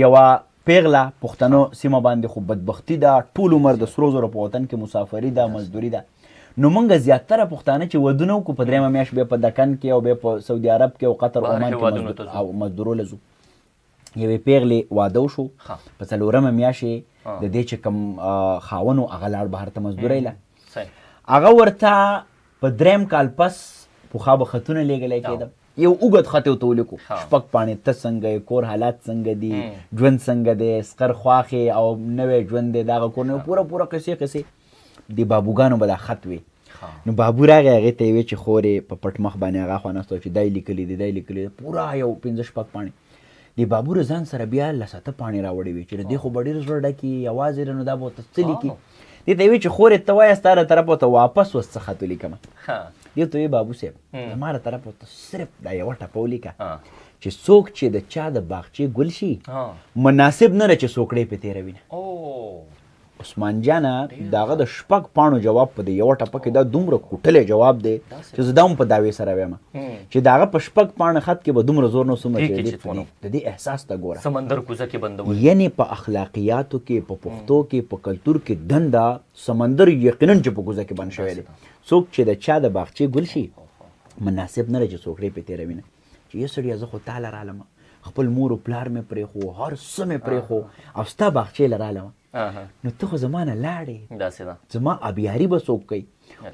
یوه پیغله پښتنو سیمه باندې خو بدبختي ده، ټول عمر د سرو زرو په وطن کې مسافري ده، مزدوري ده. نو موږ زیاتره پښتانه چې ودونه وکړو په درېیمه میاشت بیا په دکن کې او بیا په سعودي عرب کې او قطر عمان کې او مزدورو له ځو. یوې پیغلې واده وشو په څلورمه میاشت د دې چې کوم خاون و هغه لاړ بهر ته مزدورۍ له. هغه ورته په درېیم کال پس پخوا به خطونه لیږلی کېده، یو اوږد خط یې ورته ولیکو، شپږ پاڼې ته څنګه یې، کور حالات څنګه دي، ژوند څنګه دی، سقر خواښې او نوی ژوند دی، دغه کور نه پوره قصې د بابوګانو به دا خط وي. نو بابو راغی هغې ته یې ویې چې خورې په پټ مخ باندې هغه خوا ناسته چې دی لیکلي دی دی لیکلي دی، پوره یو پنځه شپږ پاڼې. د بابو له ځان سره بیا لسته پاڼې راوړې وې چې د دې خو به ډېر زړه ډکي یوازې ده، نو دا به ورته څه لیکي. دې ته یې ویې چې خورې ته وایه ستا له طرفه ورته واپس اوس څه خط ولیکمه. دې ته ویې بابو صاحب زما له طرفه ورته صرف دا یوه ټپه ولیکه چې څوک چې د چا د باغچې ګل شي مناسب نه ده چې څوکړې پې تېروي. عثمان جانه د هغه د شپږ پاڼو جواب په د یوه ټپه کې دا دومره کوټلی جواب دی چې زه دا هم په دعوې سره وایم چې د هغه په شپږ پاڼه خط کې به دومره زور نه څومره چې د دې احساس ته ګوره. سمندر کوزه کې بندول، یعنې په اخلاقیاتو کې، په پښتو کې، په کلتور کې دنده سمندر یقینا چې په کوزه کې بند شوی دی. څوک چې د چا د باغچې ګل شي مناسب نه دی چې څوکړې پې تېروي نه، چې یه سړیه زه خو تا له رالم، خپل مور و پلار مې پرېښو، هر څه مې پرېښو او ستا باغچې له رالم، نو ته خو زما نه لاړې، زما ابیاري به څوک کوي.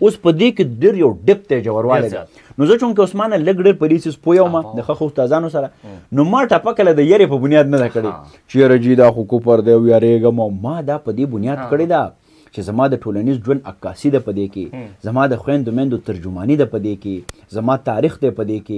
اوس په دې کې ډېر یو ډپ دی، ژوروالی دی. نو زه چونکې اوس ما نه لږ ډېر په دې څیز پوه یم د ښه ښه استادانو سره، نو ما ټپه کله د یرې په بنیاد نه ده کړې چې یاره جي دا خو کفر دی او یارېږم، او ما دا په دې بنیاد کړې ده چې زما د ټولنیز ژوند عکاسي ده په دې کې، زما د خویندو میندو ترجماني ده په دې کې، زما تاریخ دی په دې کې،